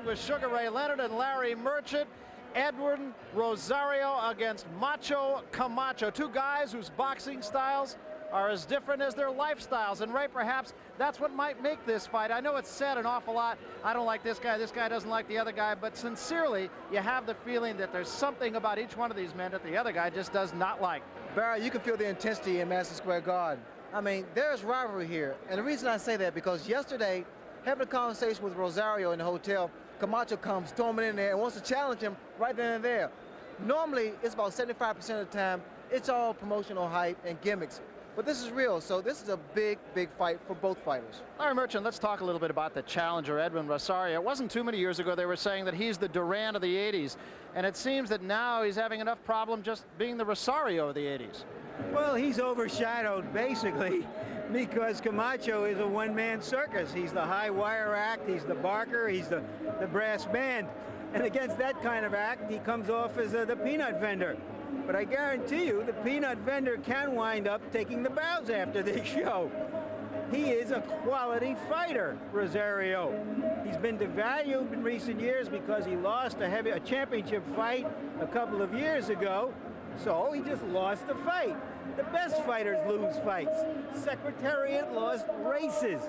round with Sugar Ray Leonard and Larry Merchant. Edwin Rosario against Macho Camacho. Two guys whose boxing styles are as different as their lifestyles. And Ray, perhaps that's what might make this fight. I know it's said an awful lot, I don't like this guy doesn't like the other guy, but sincerely, you have the feeling that there's something about each one of these men that the other guy just does not like. Barry, you can feel the intensity in Madison Square Garden. I mean, there's rivalry here. And the reason I say that, because yesterday, having a conversation with Rosario in the hotel, Camacho comes storming in there and wants to challenge him right then and there. Normally, it's about 75% of the time, it's all promotional hype and gimmicks. But this is real, so this is a big, big fight for both fighters. Larry Merchant, let's talk a little bit about the challenger, Edwin Rosario. It wasn't too many years ago they were saying that he's the Durant of the 80s, and it seems that now he's having enough problem just being the Rosario of the 80s. Well, he's overshadowed, basically, because Camacho is a one-man circus. He's the high wire act, he's the barker, he's the brass band. And against that kind of act, he comes off as the peanut vendor. But I guarantee you, the peanut vendor can wind up taking the bows after this show. He is a quality fighter, Rosario. He's been devalued in recent years because he lost a championship fight a couple of years ago, so he just lost the fight. The best fighters lose fights. Secretariat lost races.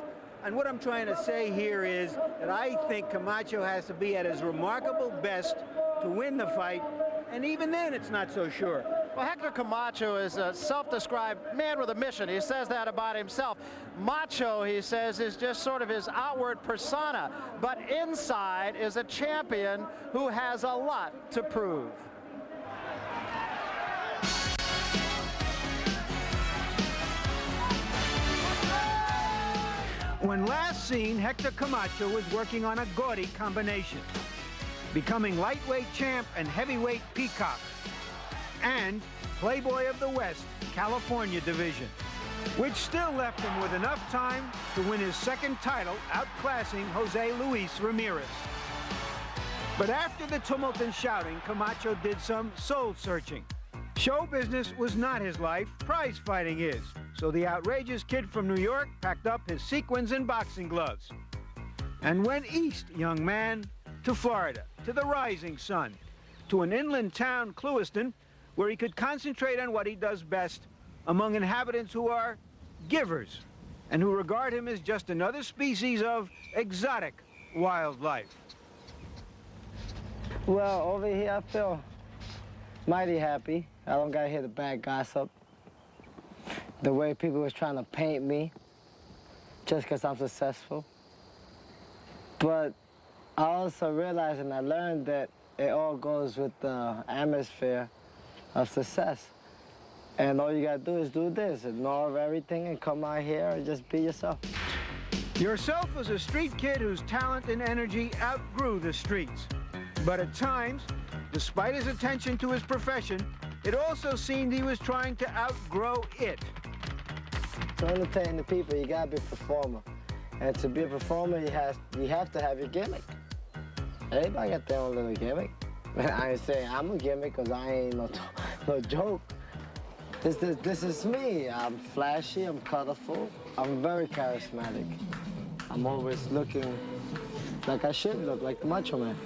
And what I'm trying to say here is that I think Camacho has to be at his remarkable best to win the fight, and even then it's not so sure. Well, Hector Camacho is a self-described man with a mission. He says that about himself. Macho, he says, is just sort of his outward persona, but inside is a champion who has a lot to prove. When last seen, Hector Camacho was working on a gaudy combination, becoming lightweight champ and heavyweight peacock, and Playboy of the West, California division, which still left him with enough time to win his second title, outclassing Jose Luis Ramirez. But after the tumult and shouting, Camacho did some soul-searching. Show business was not his life, prize fighting is. So the outrageous kid from New York packed up his sequins and boxing gloves and went east, young man, to Florida, to the rising sun, to an inland town, Clewiston, where he could concentrate on what he does best among inhabitants who are givers and who regard him as just another species of exotic wildlife. Well, over here I feel mighty happy. I don't gotta hear the bad gossip. The way people was trying to paint me just because I'm successful. But I also realized and I learned that it all goes with the atmosphere of success. And all you gotta do is do this, ignore everything and come out here and just be yourself. Yourself was a street kid whose talent and energy outgrew the streets. But at times, despite his attention to his profession, it also seemed he was trying to outgrow it. To entertain the people, you gotta be a performer. And to be a performer, you have to have your gimmick. Everybody got their own little gimmick. I ain't saying I'm a gimmick because I ain't no joke. This is me. I'm flashy, I'm colorful, I'm very charismatic. I'm always looking like I should look, like the Macho Man.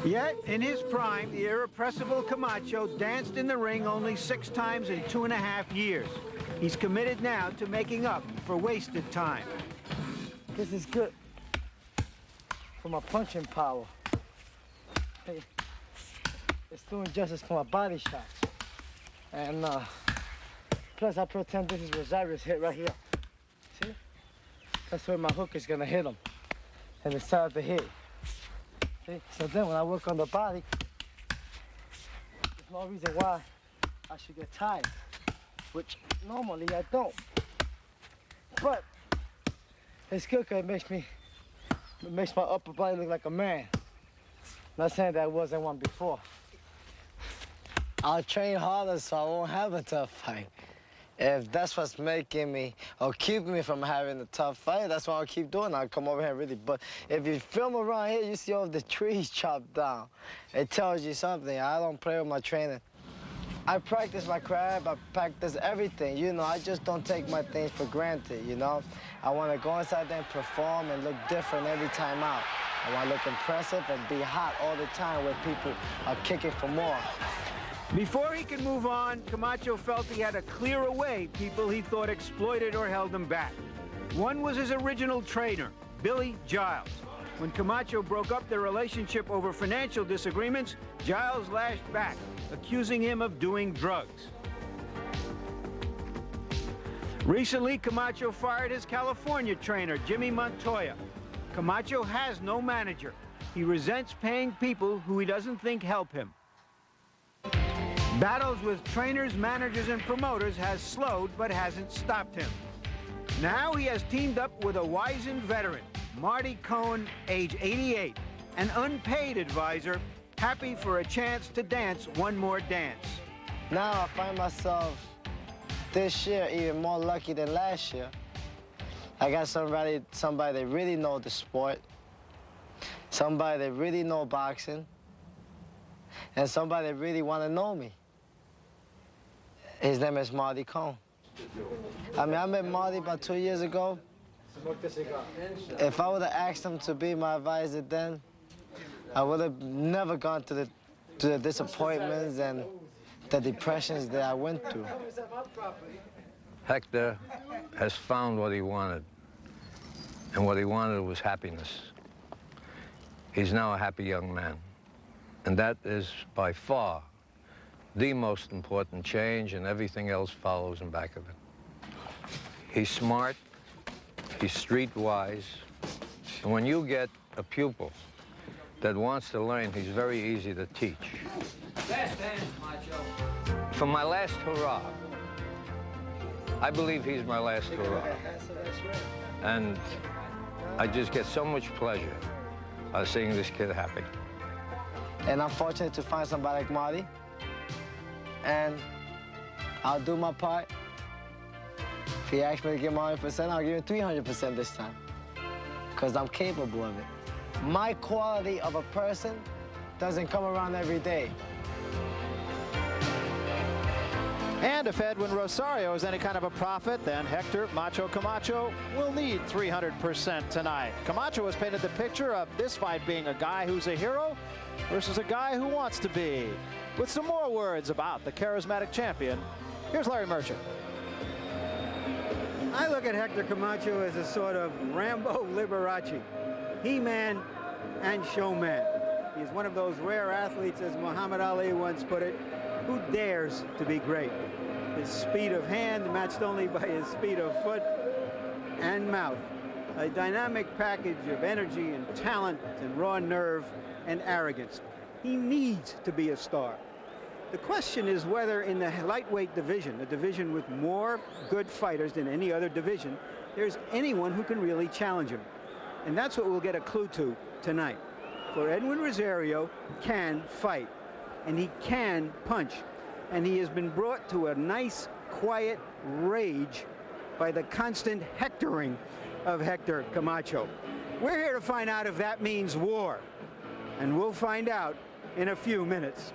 Yet, in his prime, the irrepressible Camacho danced in the ring only 6 times in 2.5 years. He's committed now to making up for wasted time. This is good for my punching power. Hey, it's doing justice for my body shots. And plus I pretend this is Rosario's hit right here. See? That's where my hook is gonna hit him. And it's time to hit. See? So then when I work on the body, there's no reason why I should get tired, which normally I don't. But it's good because it makes my upper body look like a man. Not saying that I wasn't one before. I'll train harder so I won't have a tough fight. If that's what's making me or keeping me from having a tough fight, that's what I'll keep doing. I'll come over here really. But if you film around here, you see all the trees chopped down. It tells you something. I don't play with my training. I practice my craft, I practice everything, you know. I just don't take my things for granted, you know. I want to go inside there and perform and look different every time out. I want to look impressive and be hot all the time where people are kicking for more. Before he could move on, Camacho felt he had to clear away people he thought exploited or held him back. One was his original trainer, Billy Giles. When Camacho broke up their relationship over financial disagreements, Giles lashed back, accusing him of doing drugs. Recently, Camacho fired his California trainer, Jimmy Montoya. Camacho has no manager. He resents paying people who he doesn't think help him. Battles with trainers, managers, and promoters has slowed but hasn't stopped him. Now he has teamed up with a wizened veteran, Marty Cohen, age 88, an unpaid advisor, happy for a chance to dance one more dance. Now I find myself this year even more lucky than last year. I got somebody that really knows the sport, somebody that really knows boxing, and somebody that really want to know me. His name is Marty Cohen. I met Marty about 2 years ago. If I would have asked him to be my advisor then, I would have never gone to the disappointments and the depressions that I went through. Hector has found what he wanted, and what he wanted was happiness. He's now a happy young man, and that is by far the most important change, and everything else follows in back of it. He's smart, he's streetwise, and when you get a pupil that wants to learn, he's very easy to teach. Last dance, Macho. For my last hurrah, I believe he's my last hurrah. And I just get so much pleasure out of seeing this kid happy. And I'm fortunate to find somebody like Marty. And I'll do my part. If he asks me to give him 100%, I'll give him 300% this time, because I'm capable of it. My quality of a person doesn't come around every day. And if Edwin Rosario is any kind of a prophet, then Hector Macho Camacho will need 300% tonight. Camacho has painted the picture of this fight being a guy who's a hero versus a guy who wants to be. With some more words about the charismatic champion, here's Larry Merchant. I look at Hector Camacho as a sort of Rambo Liberace, He-Man and showman. He's one of those rare athletes, as Muhammad Ali once put it, who dares to be great. His speed of hand matched only by his speed of foot and mouth. A dynamic package of energy and talent and raw nerve and arrogance. He needs to be a star. The question is whether in the lightweight division, a division with more good fighters than any other division, there's anyone who can really challenge him. And that's what we'll get a clue to tonight. For Edwin Rosario can fight, and he can punch. And he has been brought to a nice, quiet rage by the constant hectoring of Hector Camacho. We're here to find out if that means war. And we'll find out in a few minutes.